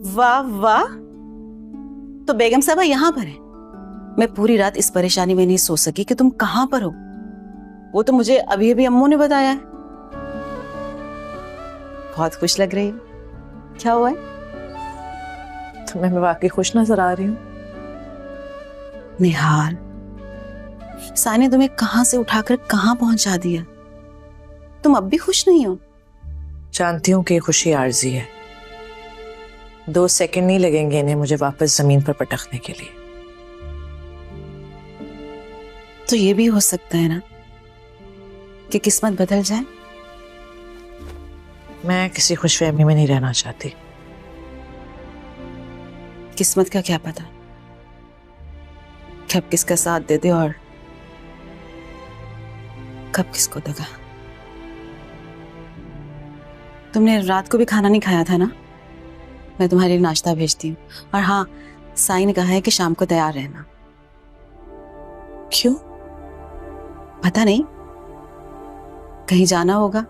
वाह वाह, तो बेगम साहबा यहाँ पर है। मैं पूरी रात इस परेशानी में नहीं सो सकी कि तुम कहाँ पर हो। वो तो मुझे अभी अभी अम्मू ने बताया है। बहुत खुश लग रही हो, क्या हुआ है? तुम्हें मैं वाकई खुश नजर आ रही हूँ। निहाल, साई ने तुम्हें कहां से उठाकर कहां पहुंचा दिया। तुम अब भी खुश नहीं हो? जानती हूँ कि खुशी आर्जी है, 2 सेकंड नहीं लगेंगे इन्हें मुझे वापस जमीन पर पटकने के लिए। तो ये भी हो सकता है ना कि किस्मत बदल जाए। मैं किसी खुशफहमी में नहीं रहना चाहती। किस्मत का क्या पता कब किसका साथ दे दे और कब किसको दगा। तुमने रात को भी खाना नहीं खाया था ना? मैं तुम्हारे लिए नाश्ता भेजती हूँ। और हाँ, साई ने कहा है कि शाम को तैयार रहना। क्यों? पता नहीं, कहीं जाना होगा।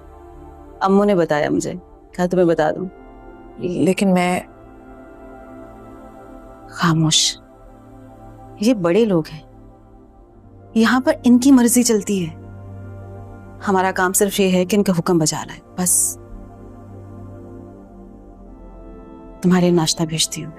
अम्मू ने बताया मुझे, कहा तुम्हें बता दूं। लेकिन मैं। खामोश, ये बड़े लोग हैं, यहां पर इनकी मर्जी चलती है। हमारा काम सिर्फ ये है कि इनका हुक्म बजा लाए, बस। तुम्हारे नाश्ता भेजती हूँ।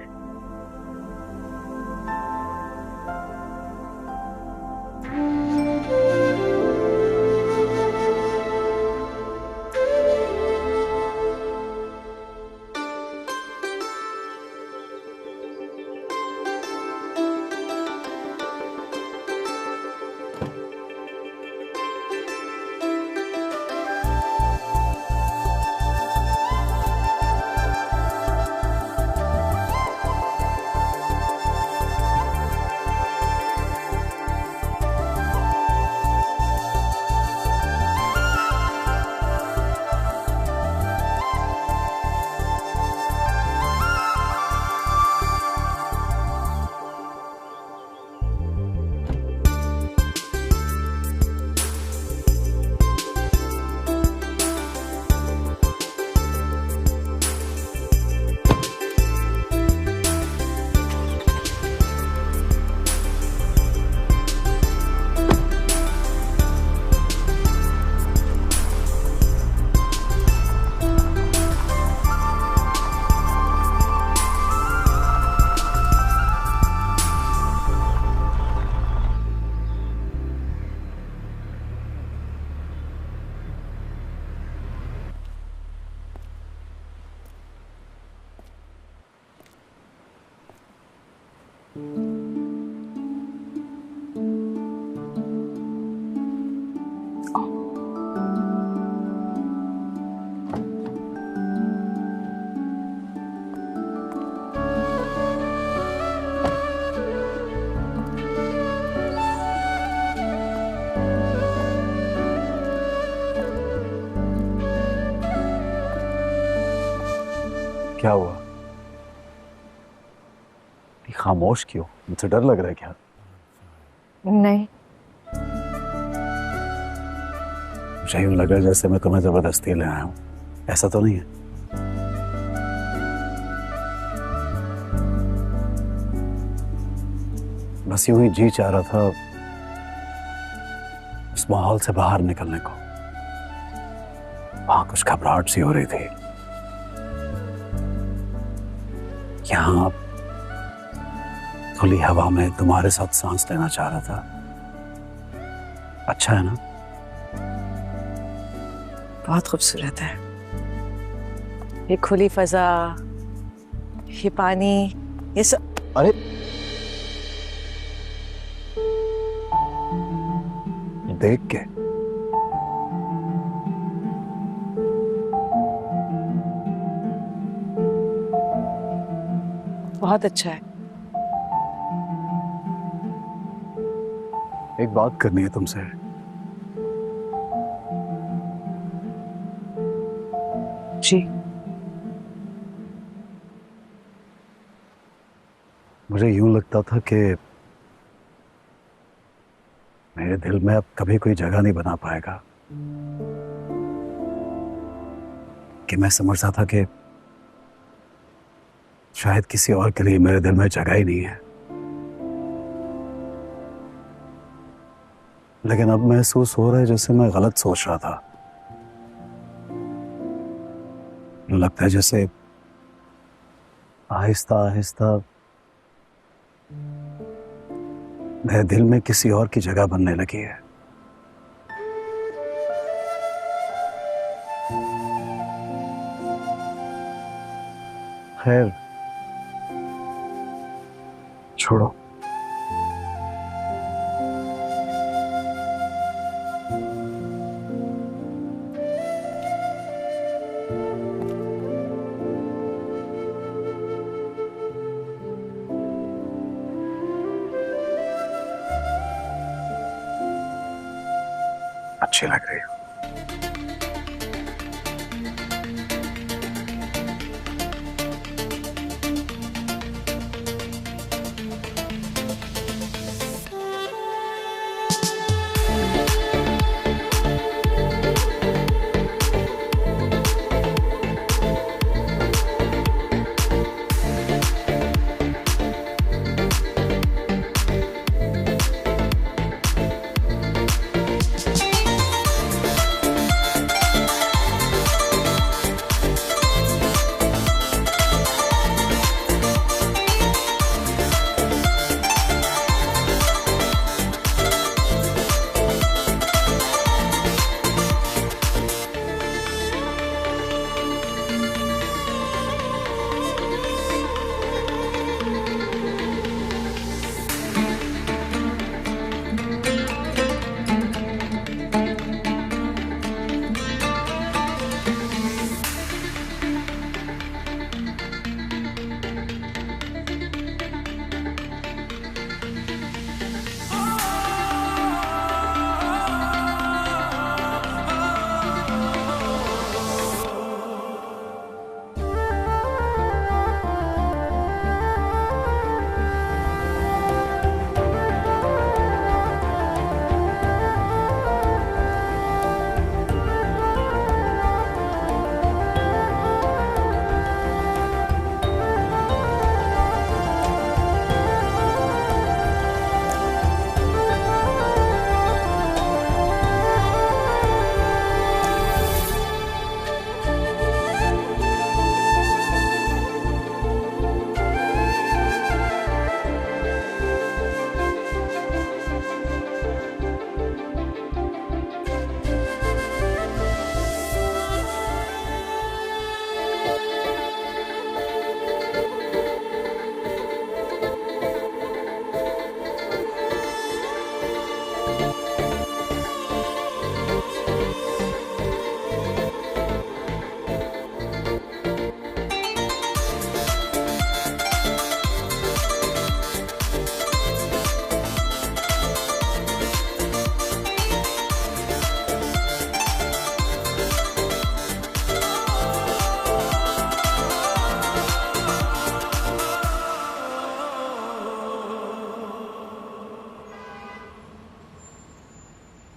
क्या हुआ? खामोश क्यों? मुझे डर लग रहा है क्या? नहीं। मुझे यूं लगा जैसे मैं तुम्हें जबरदस्ती ले आया हूं। ऐसा तो नहीं है? बस यूं ही जी चाह रहा था उस माहौल से बाहर निकलने को। वहां कुछ घबराहट सी हो रही थी। यहाँ खुली हवा में तुम्हारे साथ सांस लेना चाह रहा था। अच्छा है ना? बहुत खूबसूरत है ये खुली फजा, ये पानी, ये सब। अरे देख के बहुत अच्छा है। एक बात करनी है तुमसे। जी। मुझे यूं लगता था कि मेरे दिल में अब कभी कोई जगह नहीं बना पाएगा, कि मैं समझता था कि शायद किसी और के लिए मेरे दिल में जगह ही नहीं है, लेकिन अब महसूस हो रहा है जैसे मैं गलत सोच रहा था। लगता है जैसे आहिस्ता आहिस्ता मेरे दिल में किसी और की जगह बनने लगी है। खैर छोड़ो। अच्छी लग रही हो।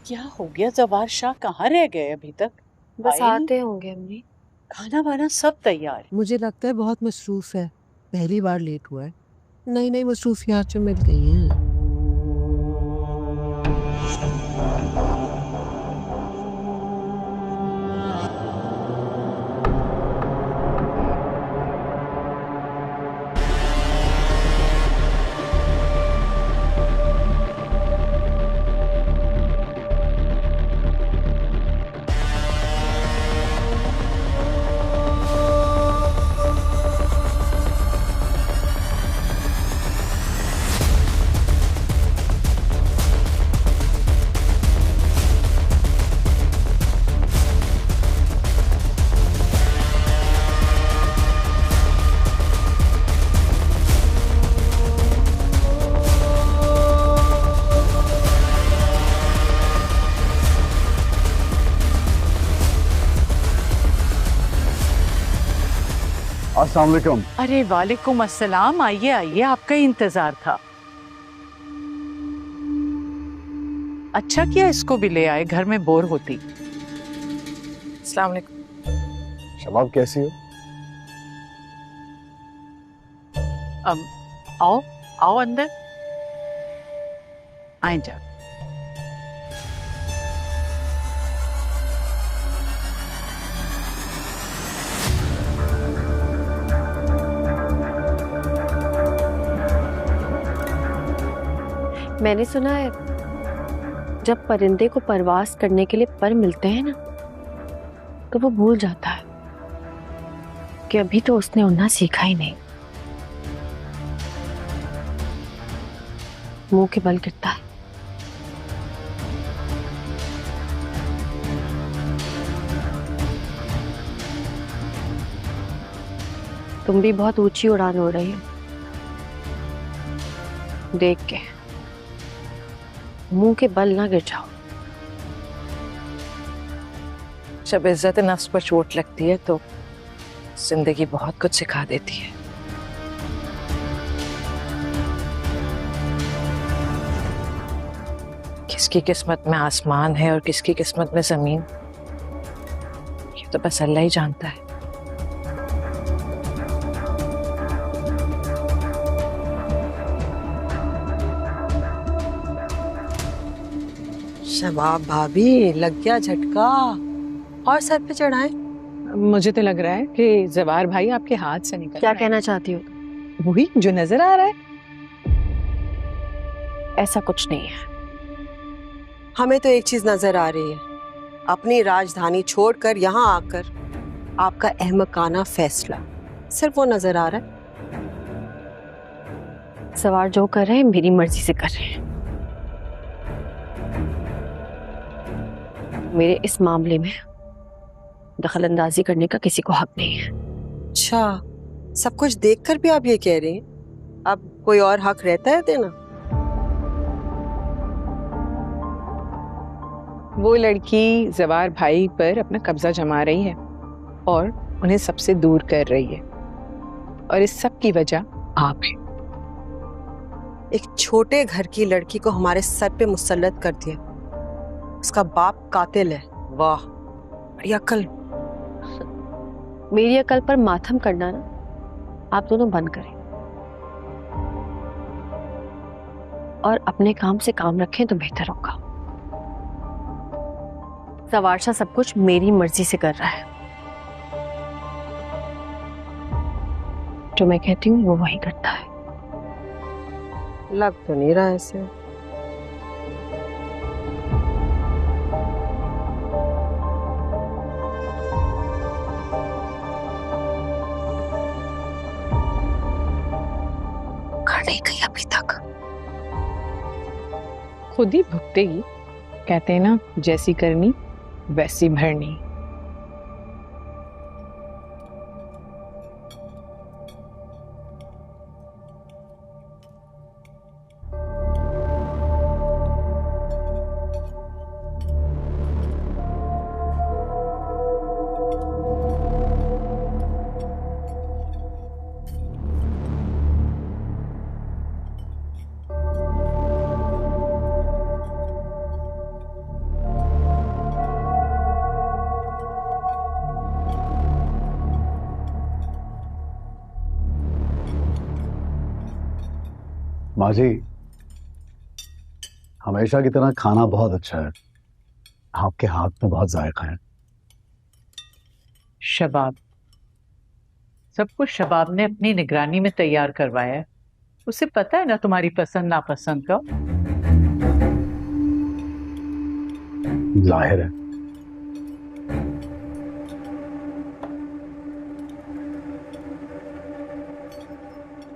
क्या हो गया? जवार शाह कहाँ रह गए अभी तक? बस आए नहीं? आते होंगे अम्मी। खाना वाना सब तैयार। मुझे लगता है बहुत मसरूफ है, पहली बार लेट हुआ है। नई नई मसरूफियात जो मिल गई हैं। अस्सलाम वालेकुम। अरे वालेकुम अस्सलाम। आइए आइए, आपका ही इंतजार था। अच्छा किया इसको भी ले आए, घर में बोर होती। अस्सलाम वालेकुम। शबाब कैसी हो? अब आओ आओ अंदर आए जा। मैंने सुना है जब परिंदे को परवास करने के लिए पर मिलते हैं ना तो वो भूल जाता है कि अभी तो उसने उड़ना सीखा ही नहीं। मुंह के बल गिरता है। तुम भी बहुत ऊंची उड़ान उड़ रही हो, देख के मुंह के बल ना गिर जाओ। जब इज्जत नफ्स पर चोट लगती है तो जिंदगी बहुत कुछ सिखा देती है। किसकी किस्मत में आसमान है और किसकी किस्मत में जमीन, ये तो बस अल्लाह ही जानता है। शबाब भाभी, लग गया झटका। और सर पे चढ़ाए। मुझे तो लग रहा है कि जवार भाई आपके हाथ से निकल क्या रहा है। कहना चाहती हो? वही जो नजर आ रहा है। ऐसा कुछ नहीं है। हमें तो एक चीज नजर आ रही है, अपनी राजधानी छोड़कर यहाँ आकर आपका अहमकाना फैसला, सिर्फ वो नजर आ रहा है। सवार जो कर रहे हैं मेरी मर्जी से कर रहे हैं। मेरे इस मामले में दखल अंदाजी करने का किसी को हक नहीं है। अच्छा, सब कुछ देखकर भी आप ये कह रही हैं? अब कोई और हक रहता है देना? वो लड़की जवार भाई पर अपना कब्जा जमा रही है और उन्हें सबसे दूर कर रही है, और इस सब की वजह आप है। एक छोटे घर की लड़की को हमारे सर पे मुसल्लत कर दिया, उसका बाप कातिल है। वाह, बड़ी अकल। मेरी अकल पर मातम करना ना आप दोनों बंद करें और अपने काम से काम रखें तो बेहतर होगा। सवारशा सब कुछ मेरी मर्जी से कर रहा है, जो मैं कहती हूँ वो वही करता है। लग तो नहीं रहा ऐसे। घर नहीं गई अभी तक। खुद ही भुगतेगी। कहते हैं ना, जैसी करनी वैसी भरनी। माँ जी, हमेशा की तरह खाना बहुत अच्छा है। आपके हाथ में बहुत जायका है। शबाब, सब कुछ शबाब ने अपनी निगरानी में तैयार करवाया है। उसे पता है ना तुम्हारी पसंद नापसंद का। जाहिर है।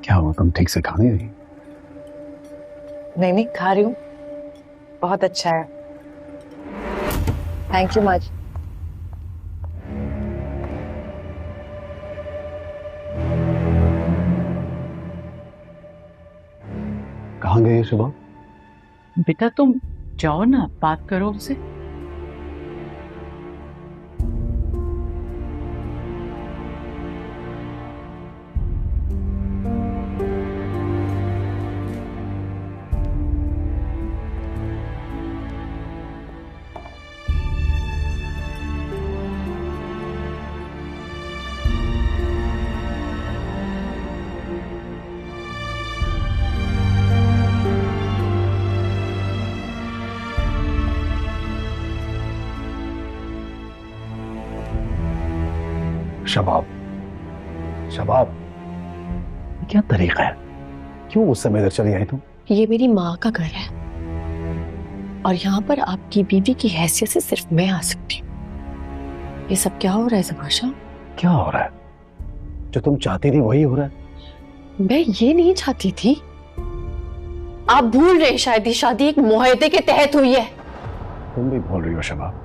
क्या हुआ, तुम ठीक से खा नहीं रही? नहीं नहीं, खा रही हूँ, बहुत अच्छा है। थैंक यू माँ जी। कहाँ गई है शुभा? बेटा तुम जाओ ना, बात करो उससे। शबाब, शबाब, क्या तरीका है? क्यों उस समय इधर चली आई तुम? ये मेरी माँ का घर है और यहाँ पर आपकी बीवी की हैसियत से सिर्फ मैं आ सकती हूँ। ये सब क्या हो रहा है ज़बाशा? क्या हो रहा है? जो तुम चाहती थी वही हो रहा है। मैं ये नहीं चाहती थी। आप भूल रहे शायद ये शादी एक मुआहदे के तहत हुई है। तुम भी भूल रही हो शबाब।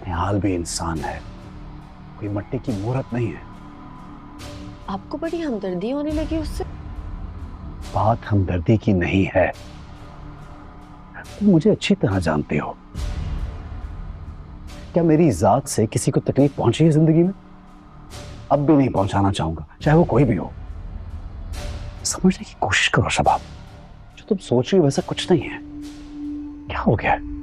निहाल भी इंसान है, कोई मिट्टी की मूरत नहीं है। आपको बड़ी हमदर्दी होने लगी उससे। बात हमदर्दी की नहीं है, तुम मुझे अच्छी तरह जानते हो। क्या मेरी जात से किसी को तकलीफ पहुंची है जिंदगी में? अब भी नहीं पहुंचाना चाहूंगा, चाहे वो कोई भी हो। समझने की कोशिश करो शबाब, जो तुम सोच रही हो वैसा कुछ नहीं है। क्या हो गया है?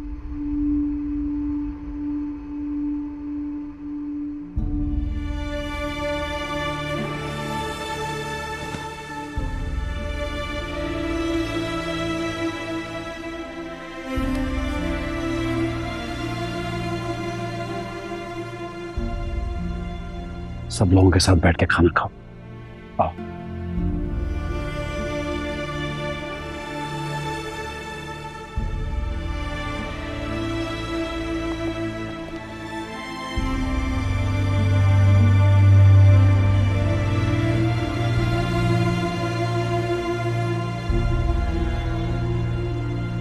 सब लोगों के साथ बैठ के खाना खाओ। आओ।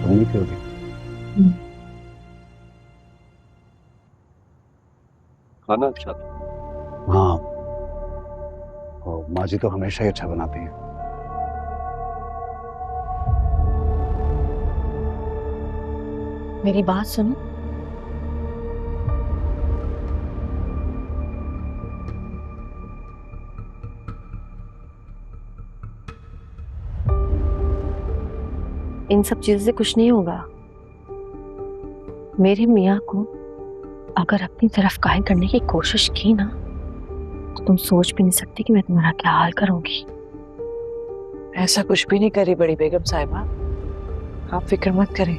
तुम नहीं पियोगी? खाना अच्छा था। हाँ, माँ जी तो हमेशा ही अच्छा बनाती है। मेरी बात सुनो। इन सब चीजों से कुछ नहीं होगा। मेरे मियाँ को अगर अपनी तरफ कायल करने की कोशिश की ना, तो तुम सोच भी नहीं सकती कि मैं तुम्हारा क्या हाल करूंगी। ऐसा कुछ भी नहीं करी बड़ी बेगम साहिबा, आप फिक्र मत करें।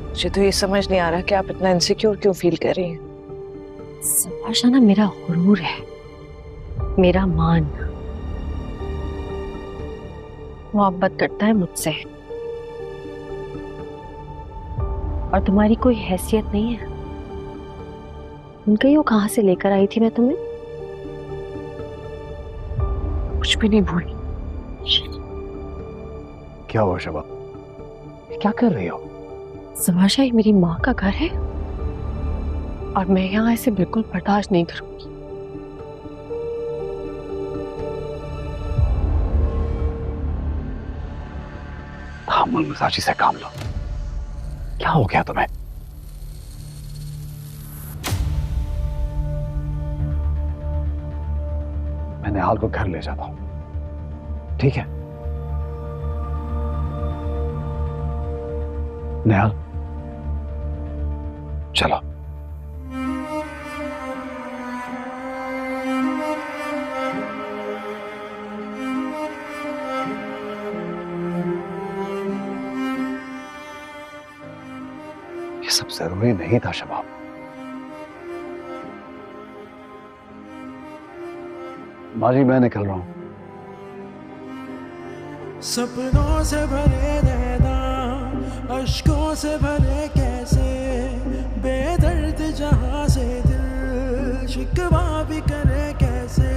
मुझे तो ये समझ नहीं आ रहा कि आप इतना इनसिक्योर क्यों फील कर रही हैं। ज़बाशा ना मेरा गुरूर है, मेरा मान मोहब्बत करता है मुझसे और तुम्हारी कोई हैसियत नहीं है। उनका वो कहाँ से लेकर आई थी मैं तुम्हें? कुछ भी नहीं भूली। क्या हुआ शबाब, क्या कर रही हो? ज़बाशा ये मेरी माँ का घर है और मैं यहाँ ऐसे बिल्कुल बर्दाश्त नहीं करूंगी। तामुल मिजाजी से काम लो। क्या हो गया तुम्हें? मैं निहाल को घर ले जाता हूं, ठीक है? निहाल चलो। ये सब जरूरी नहीं था शबाब। माँ जी मैं निकल रहा हूं। सपनों से भरे रहना, अश्कों से भरे कैसे, बेदर्द जहां से दिल शिकवा भी करे कैसे।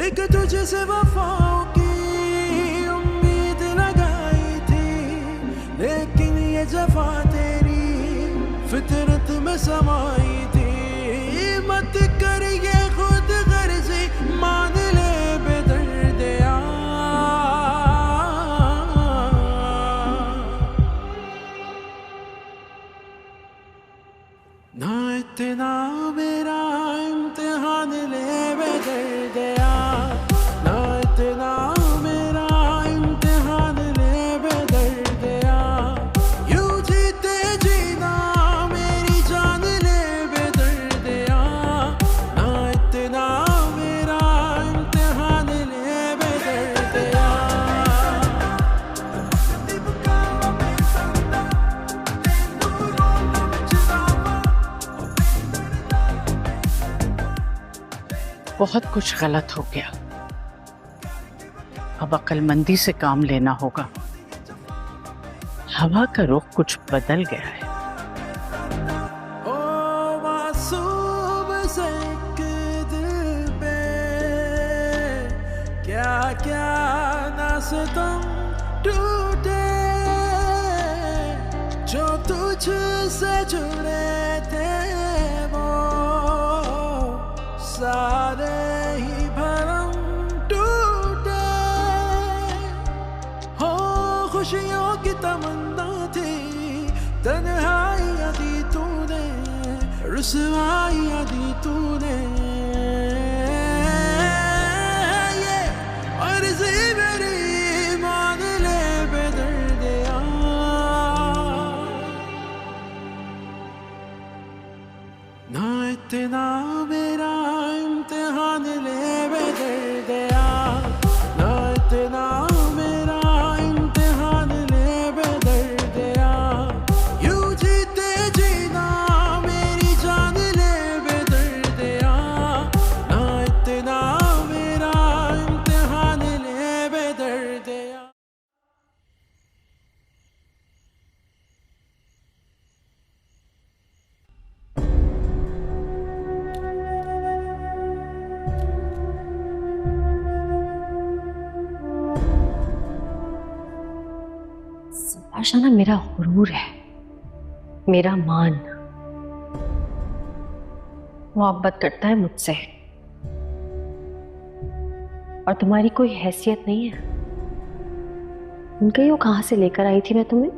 एक तुझसे वफाओं की उम्मीद लगाई थी, लेकिन ये जफा तेरी फितरत में समाई थी। मत कर ये खुद गर्जी, मान ले बेदर्द ना इतना मेरा इम्तिहान ले बेदर्द ना इतना मेरा इम्तिहान ले बेदर्द यूं जीते जीना मेरी जान ले बहुत कुछ गलत हो गया। अब अक्लमंदी से काम लेना होगा। हवा का रुख कुछ बदल गया है। ओ मासूम से एक दिल पे क्या क्या ना सितम टूटे, जो तुझसे जुड़े थे वो सारे ही भरम टूटे। हो खुशियों की तमन्ना थी, तन्हाइयाँ दी तूने, रुसवाइयाँ दी तूने। ये अर्ज़ी मेरी मान ले बेदर्दिया। ना इतना मेरा इम्तिहान ले बेदर्दिया, ना इतना मेरा इम्तिहान ले बेदर्दिया। यूं जीते जीना मेरी जान ले बेदर्दिया, ना इतना मेरा इम्तिहान ले बेदर्दिया। आशाना मेरा गुरूर है, मेरा मान। मोहब्बत करता है मुझसे और तुम्हारी कोई हैसियत नहीं है। उनके यो कहां से लेकर आई थी मैं तुम्हें?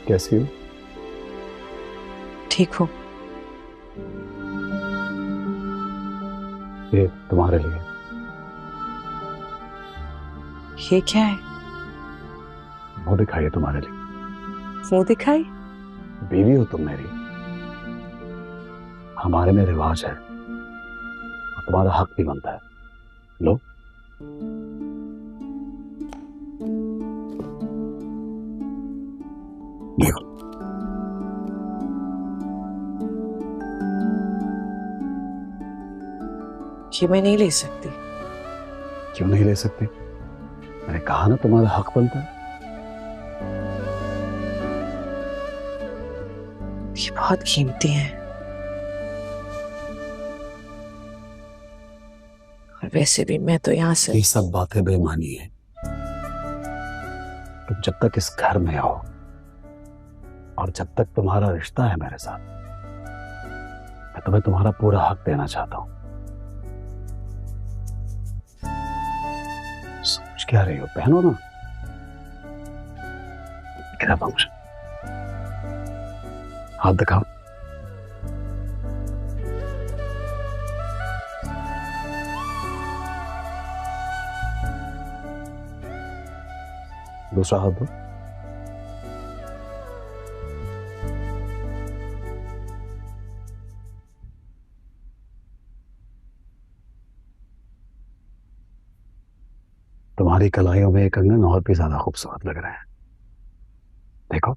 कैसी हो? ठीक हो? ये तुम्हारे लिए। ये क्या है? वो दिखाई है तुम्हारे लिए। मुंह दिखाई? बीवी हो तुम मेरी, हमारे में रिवाज है और तुम्हारा हक भी बनता है। लो। देखो, ये मैं नहीं ले सकती। क्यों नहीं ले सकती? मैंने कहा ना तुम्हारा हक बनता है। ये बहुत कीमती है और वैसे भी मैं तो यहाँ से। ये सब बातें बेमानी है। तुम जब तक इस घर में हो और जब तक तुम्हारा रिश्ता है मेरे साथ, मैं तुम्हें तुम्हारा पूरा हक देना चाहता हूं। समझ क्या रही हो? पहनो ना मेरा फंक्शन। हाथ दिखाओ। दूसरा हाथ दो। तुम्हारी कलाइयों में ये कंगन और भी ज्यादा खूबसूरत लग रहे हैं। देखो।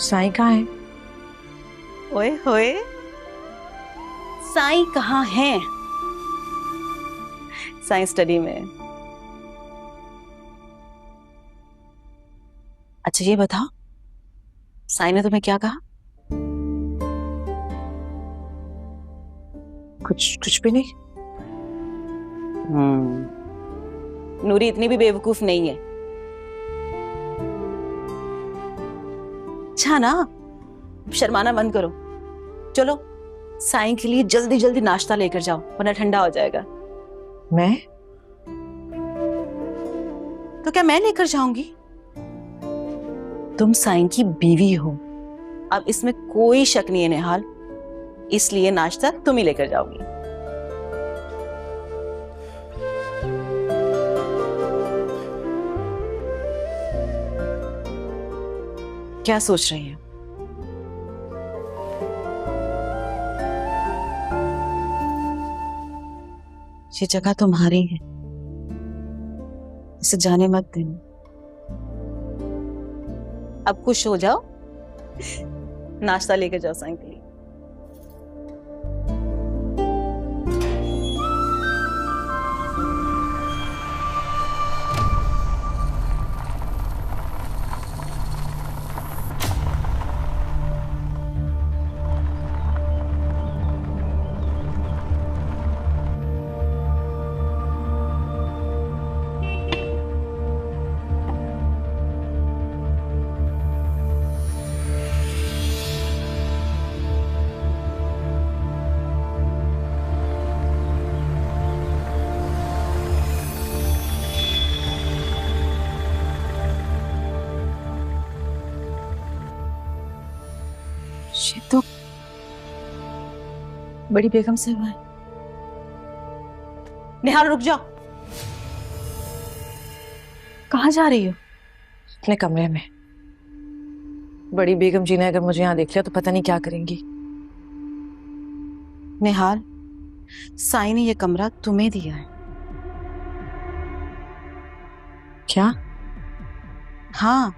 साईं कहाँ है? ओए होए, साईं कहाँ हैं? साईं स्टडी में। अच्छा ये बताओ, साईं ने तुम्हें क्या कहा? कुछ भी नहीं। नूरी इतनी भी बेवकूफ नहीं है। अच्छा ना, शर्माना बंद करो। चलो साईं के लिए जल्दी जल्दी नाश्ता लेकर जाओ, वरना ठंडा हो जाएगा। मैं? तो क्या मैं लेकर जाऊंगी? तुम साईं की बीवी हो, अब इसमें कोई शक नहीं है निहाल, इसलिए नाश्ता तुम ही लेकर जाओगी। क्या सोच रही है? ये जगह तुम्हारी है, इसे जाने मत देना। अब खुश हो जाओ, नाश्ता लेकर जाओ साईं के लिए। ये तो बड़ी बेगम से हुआ है। निहाल रुक जाओ, कहाँ जा रही हो? अपने कमरे में। बड़ी बेगम जी ने अगर मुझे यहाँ देख लिया तो पता नहीं क्या करेंगी। निहाल, साईं ने ये कमरा तुम्हें दिया है। क्या? हाँ,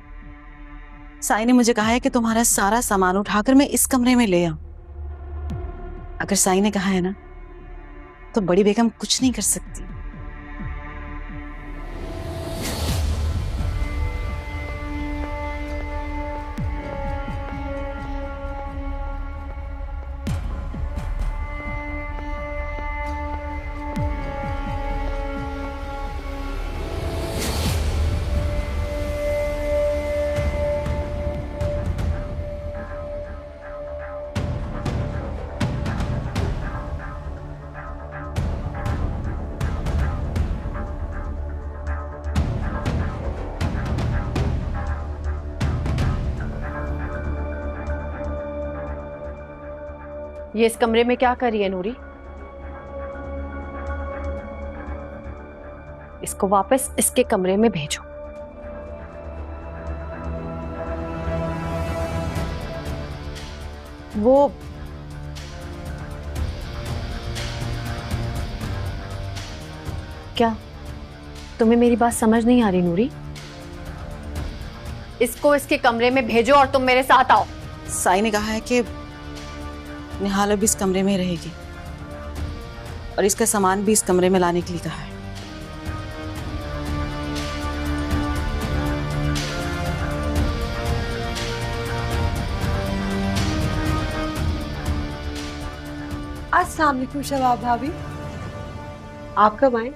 साईं ने मुझे कहा है कि तुम्हारा सारा सामान उठाकर मैं इस कमरे में ले आऊं। अगर साईं ने कहा है ना, तो बड़ी बेगम कुछ नहीं कर सकती। ये इस कमरे में क्या कर रही है नूरी? इसको वापस इसके कमरे में भेजो। वो क्या, तुम्हें मेरी बात समझ नहीं आ रही नूरी? इसको इसके कमरे में भेजो और तुम मेरे साथ आओ। साईं ने कहा है कि निहाल अब इस कमरे में रहेगी और इसका सामान भी इस कमरे में लाने के लिए कहा है। अस्सलाम वालेकुम शबाब भाभी, आप कब आए?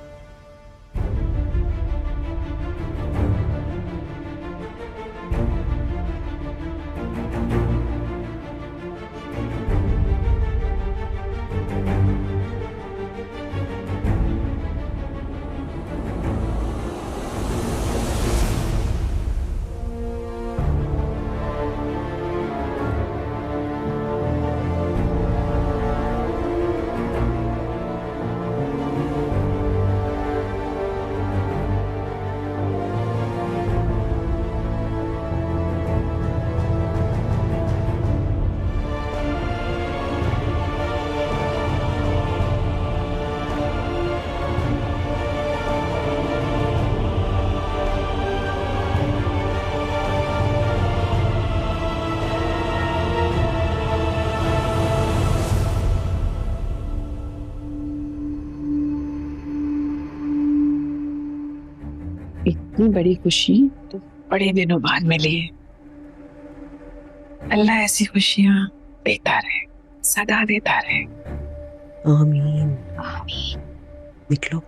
इतनी बड़ी खुशी तो बड़े दिनों बाद मिली है। अल्लाह ऐसी खुशियां देता रहे, सदा देता रहे। आमीन आमीन। निकलो।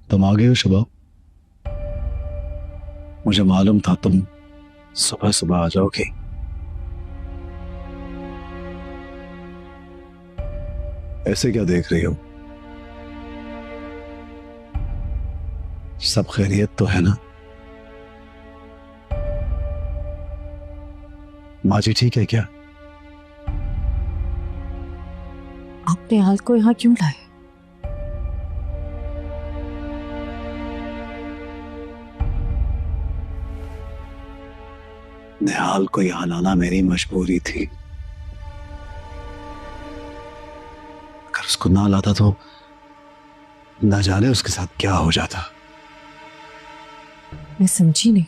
तुम आ गए हो शबाब? मुझे मालूम था तुम सुबह सुबह आ जाओगे। ऐसे क्या देख रही हो? सब खैरियत तो है ना? माँ जी ठीक है क्या? आपने हाल को यहाँ क्यों लाए? निहाल को यहाँ लाना मेरी मजबूरी थी। अगर उसको ना लाता तो न जाने उसके साथ क्या हो जाता। मैं समझी नहीं।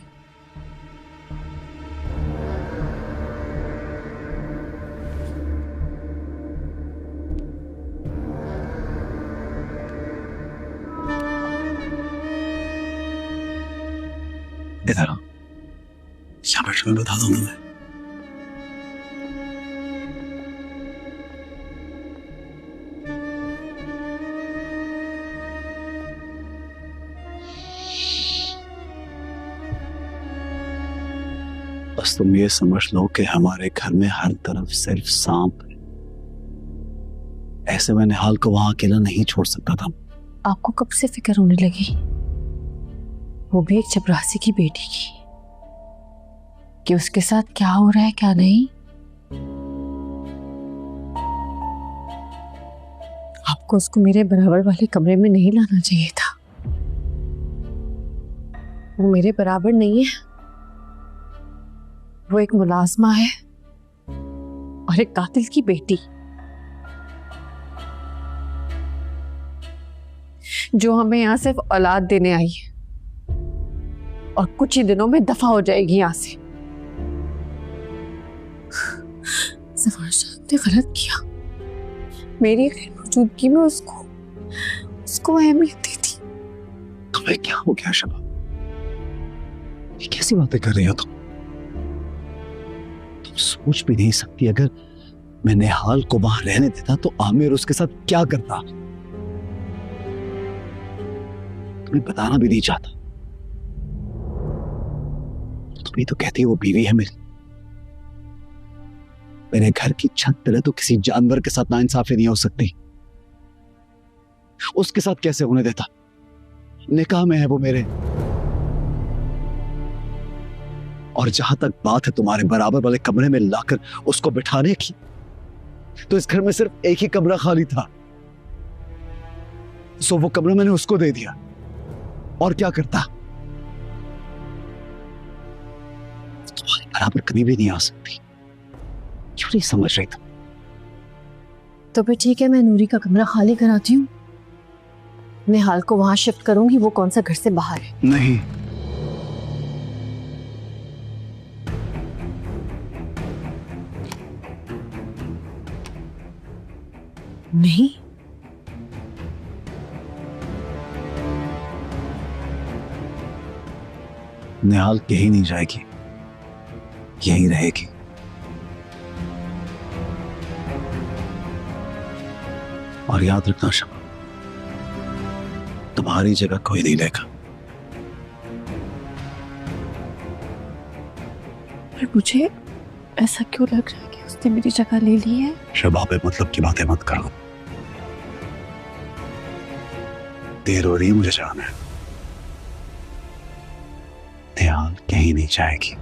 इधर आओ, शाबाश मैं बता दूंगा मैं। बस तुम ये समझ लो कि हमारे घर में हर तरफ सिर्फ सांप है। ऐसे में निहाल को वहां अकेला नहीं छोड़ सकता था। आपको कब से फिक्र होने लगी, वो भी एक चपरासी की बेटी की, कि उसके साथ क्या हो रहा है क्या नहीं? आपको उसको मेरे बराबर वाले कमरे में नहीं लाना चाहिए था। वो मेरे बराबर नहीं है, वो एक मुलाजमा है और एक कातिल की बेटी, जो हमें यहां सिर्फ औलाद देने आई है और कुछ ही दिनों में दफा हो जाएगी यहां से। जफर साहब ने गलत किया, मेरी गैर मौजूदगी में उसको अहमियत दी थी। तुम्हें क्या हो गया शबा? ये कैसी बातें कर रही हो तुम सोच भी नहीं सकती। अगर मैं निहाल को वहां रहने देता तो आमिर उसके साथ क्या करता? तुम्हें बताना भी नहीं चाहता। तुम ही तो कहती हो वो बीवी है मेरी। मेरे घर की छत तले तो किसी जानवर के साथ नाइंसाफी नहीं हो सकती। उसके साथ कैसे होने देता? निकाह में है वो मेरे। और जहां तक बात है तुम्हारे बराबर वाले कमरे में लाकर उसको बिठाने की, तो इस घर में सिर्फ एक ही कमरा खाली था, सो वो कमरा मैंने उसको दे दिया। और क्या करता? तुम्हारे बराबर कभी भी नहीं आ सकती। क्यों नहीं समझ रही तुम? तो फिर ठीक है, मैं नूरी का कमरा खाली कराती हूँ निहाल को वहां शिफ्ट करूंगी, वो कौन सा घर से बाहर है। नहीं, नहीं, निहाल कहीं नहीं जाएगी, यहीं रहेगी। और याद रखना शबा, तुम्हारी जगह कोई नहीं लेगा। पर मुझे ऐसा क्यों लग रहा है कि उसने मेरी जगह ले ली है। शबा पे मतलब की बातें मत करो, देर हो रही है, मुझे जाना है। निहाल कहीं नहीं जाएगी।